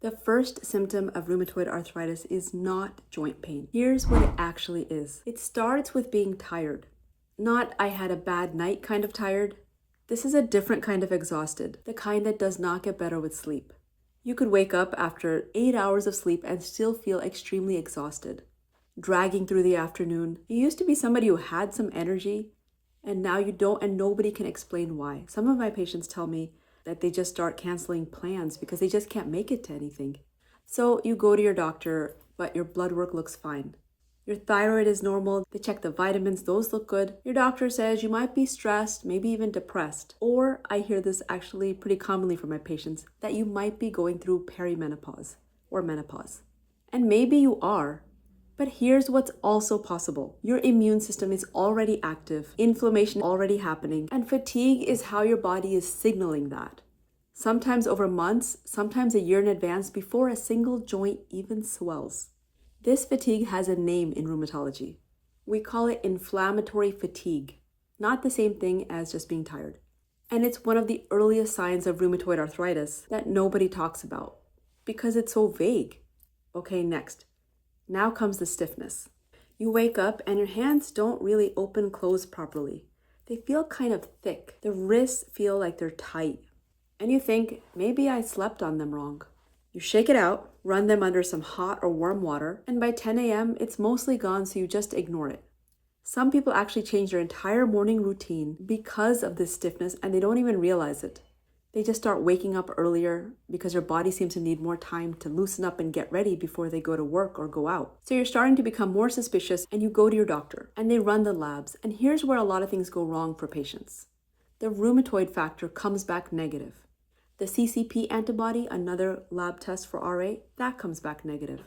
The first symptom of rheumatoid arthritis is not joint pain. Here's what it actually is. It starts with being tired. Not I had a bad night kind of tired. This is a different kind of exhausted, the kind that does not get better with sleep. You could wake up after 8 hours of sleep and still feel extremely exhausted, dragging through the afternoon. You used to be somebody who had some energy, and now you don't, and nobody can explain why. Some of my patients tell me that they just start canceling plans because they just can't make it to anything. So you go to your doctor, but your blood work looks fine. Your thyroid is normal, they check the vitamins, those look good. Your doctor says you might be stressed, maybe even depressed. Or I hear this actually pretty commonly from my patients, that you might be going through perimenopause or menopause. And maybe you are, but here's what's also possible. Your immune system is already active, inflammation already happening, and fatigue is how your body is signaling that. Sometimes over months, sometimes a year in advance before a single joint even swells. This fatigue has a name in rheumatology. We call it inflammatory fatigue, not the same thing as just being tired. And it's one of the earliest signs of rheumatoid arthritis that nobody talks about because it's so vague. Okay, next. Now comes the stiffness. You wake up and your hands don't really close properly. They feel kind of thick. The wrists feel like they're tight. And you think, maybe I slept on them wrong. You shake it out, run them under some hot or warm water, and by 10 a.m., it's mostly gone, so you just ignore it. Some people actually change their entire morning routine because of this stiffness, and they don't even realize it. They just start waking up earlier because their body seems to need more time to loosen up and get ready before they go to work or go out. So you're starting to become more suspicious, and you go to your doctor, and they run the labs, and here's where a lot of things go wrong for patients. The rheumatoid factor comes back negative. The CCP antibody, another lab test for RA, that comes back negative.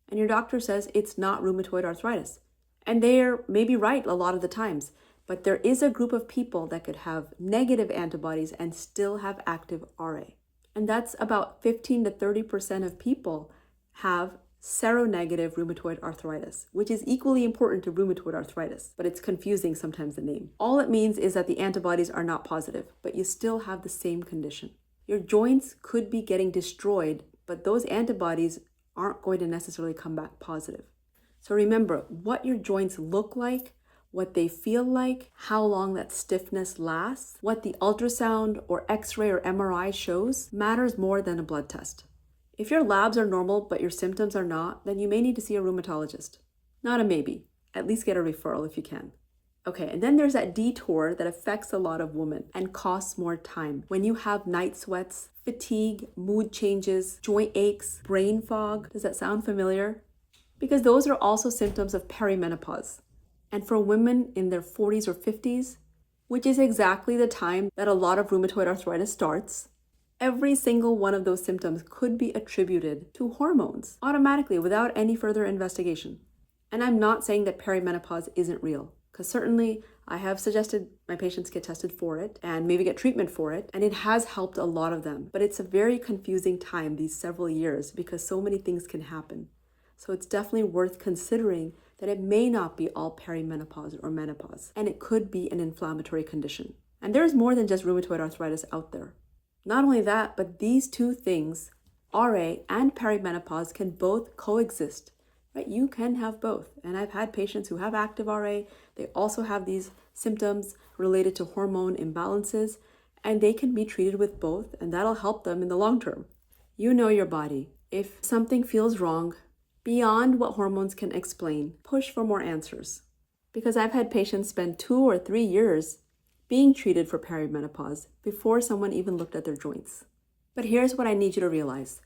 And your doctor says it's not rheumatoid arthritis. And they're maybe right a lot of the times, but there is a group of people that could have negative antibodies and still have active RA. And that's about 15 to 30% of people have seronegative rheumatoid arthritis, which is equally important to rheumatoid arthritis, but it's confusing sometimes the name. All it means is that the antibodies are not positive, but you still have the same condition. Your joints could be getting destroyed, but those antibodies aren't going to necessarily come back positive. So remember what your joints look like, what they feel like, how long that stiffness lasts, what the ultrasound or X-ray or MRI shows matters more than a blood test. If your labs are normal but your symptoms are not, then you may need to see a rheumatologist. Not a maybe, at least get a referral if you can. Okay, and then there's that detour that affects a lot of women and costs more time. When you have night sweats, fatigue, mood changes, joint aches, brain fog, does that sound familiar? Because those are also symptoms of perimenopause. And for women in their 40s or 50s, which is exactly the time that a lot of rheumatoid arthritis starts, every single one of those symptoms could be attributed to hormones automatically without any further investigation. And I'm not saying that perimenopause isn't real. Because certainly I have suggested my patients get tested for it and maybe get treatment for it, and it has helped a lot of them. But it's a very confusing time, these several years, because so many things can happen. So it's definitely worth considering that it may not be all perimenopause or menopause, and it could be an inflammatory condition. And there's more than just rheumatoid arthritis out there. Not only that, but these two things, RA and perimenopause, can both coexist. Right? You can have both. And I've had patients who have active RA. They also have these symptoms related to hormone imbalances, and they can be treated with both, and that'll help them in the long term. You know your body. If something feels wrong, beyond what hormones can explain, push for more answers. Because I've had patients spend 2 or 3 years being treated for perimenopause before someone even looked at their joints. But here's what I need you to realize.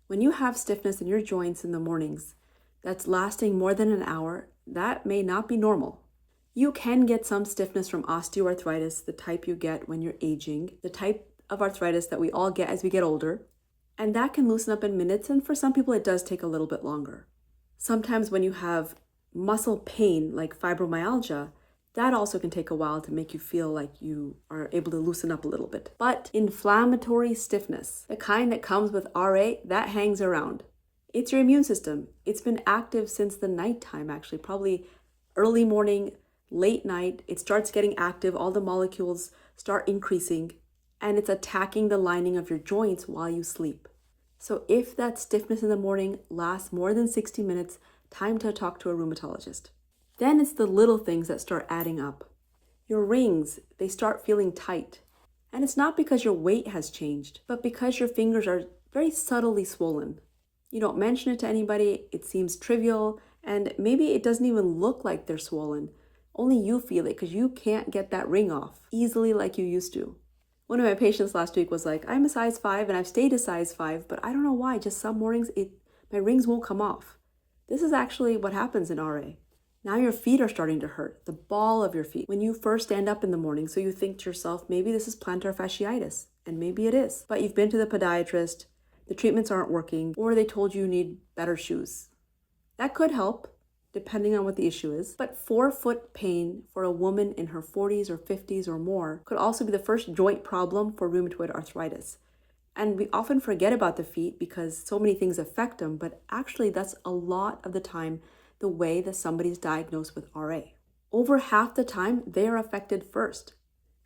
When you have stiffness in your joints in the mornings, that's lasting more than an hour, that may not be normal. You can get some stiffness from osteoarthritis, the type you get when you're aging, the type of arthritis that we all get as we get older, and that can loosen up in minutes, and for some people it does take a little bit longer. Sometimes when you have muscle pain like fibromyalgia, that also can take a while to make you feel like you are able to loosen up a little bit. But inflammatory stiffness, the kind that comes with RA, that hangs around. It's your immune system. It's been active since the nighttime, actually, probably early morning, late night. It starts getting active. All the molecules start increasing, and it's attacking the lining of your joints while you sleep. So if that stiffness in the morning lasts more than 60 minutes, time to talk to a rheumatologist. Then it's the little things that start adding up. Your rings, they start feeling tight. And it's not because your weight has changed, but because your fingers are very subtly swollen. You don't mention it to anybody, it seems trivial, and maybe it doesn't even look like they're swollen. Only you feel it because you can't get that ring off easily like you used to. One of my patients last week was like, I'm a size 5 and I've stayed a size 5, but I don't know why, just some mornings my rings won't come off. This is actually what happens in RA. Now your feet are starting to hurt, the ball of your feet, when you first stand up in the morning. So you think to yourself, maybe this is plantar fasciitis, and maybe it is. But you've been to the podiatrist, the treatments aren't working, or they told you need better shoes. That could help, depending on what the issue is. But forefoot pain for a woman in her 40s or 50s or more could also be the first joint problem for rheumatoid arthritis. And we often forget about the feet because so many things affect them, but actually that's a lot of the time the way that somebody's diagnosed with RA. Over half the time, they are affected first.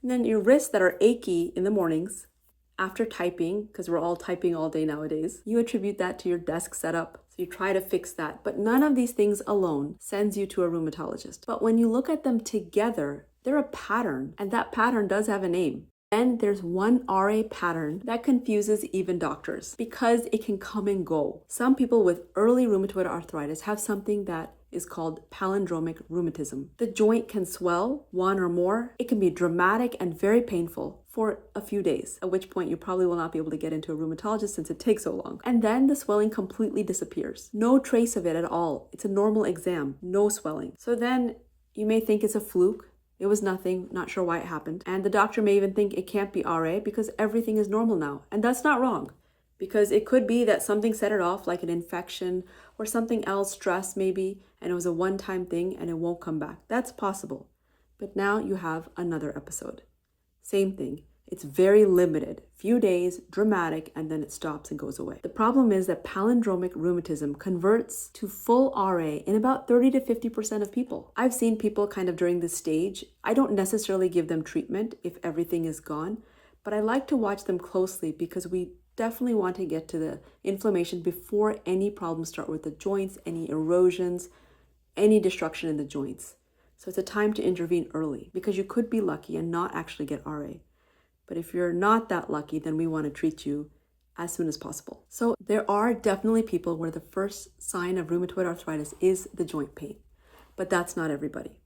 And then your wrists that are achy in the mornings, after typing, because we're all typing all day nowadays, you attribute that to your desk setup. So you try to fix that. But none of these things alone sends you to a rheumatologist. But when you look at them together, they're a pattern, and that pattern does have a name. And there's one RA pattern that confuses even doctors because it can come and go. Some people with early rheumatoid arthritis have something that is called palindromic rheumatism. The joint can swell, one or more. It can be dramatic and very painful for a few days, at which point you probably will not be able to get into a rheumatologist since it takes so long. And then the swelling completely disappears. No trace of it at all. It's a normal exam, no swelling. So then you may think it's a fluke. It was nothing, not sure why it happened. And the doctor may even think it can't be RA because everything is normal now. And that's not wrong, because it could be that something set it off, like an infection or something else, stress maybe, and it was a one-time thing and it won't come back. That's possible. But now you have another episode. Same thing. It's very limited, few days, dramatic, and then it stops and goes away. The problem is that palindromic rheumatism converts to full RA in about 30 to 50% of people. I've seen people kind of during this stage. I don't necessarily give them treatment if everything is gone, but I like to watch them closely because we definitely want to get to the inflammation before any problems start with the joints, any erosions, any destruction in the joints. So it's a time to intervene early because you could be lucky and not actually get RA. But if you're not that lucky, then we want to treat you as soon as possible. So there are definitely people where the first sign of rheumatoid arthritis is the joint pain, but that's not everybody.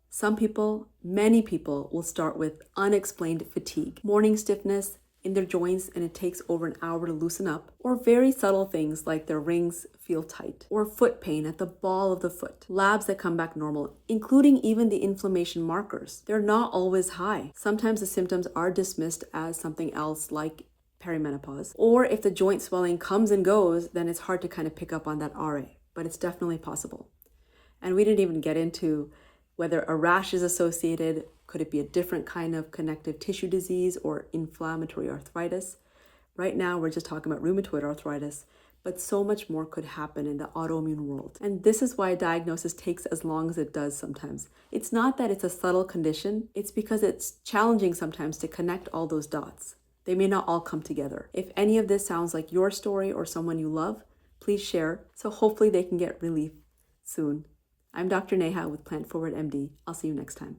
Some people, many people, will start with unexplained fatigue, morning stiffness in their joints, and it takes over an hour to loosen up, or very subtle things like their rings feel tight, or foot pain at the ball of the foot, labs that come back normal, including even the inflammation markers. They're not always high. Sometimes the symptoms are dismissed as something else like perimenopause, or if the joint swelling comes and goes, then it's hard to kind of pick up on that RA, but it's definitely possible. And we didn't even get into whether a rash is associated. Could it be a different kind of connective tissue disease or inflammatory arthritis? Right now, we're just talking about rheumatoid arthritis, but so much more could happen in the autoimmune world. And this is why diagnosis takes as long as it does sometimes. It's not that it's a subtle condition, it's because it's challenging sometimes to connect all those dots. They may not all come together. If any of this sounds like your story or someone you love, please share so hopefully they can get relief soon. I'm Dr. Neha with Plant Forward MD. I'll see you next time.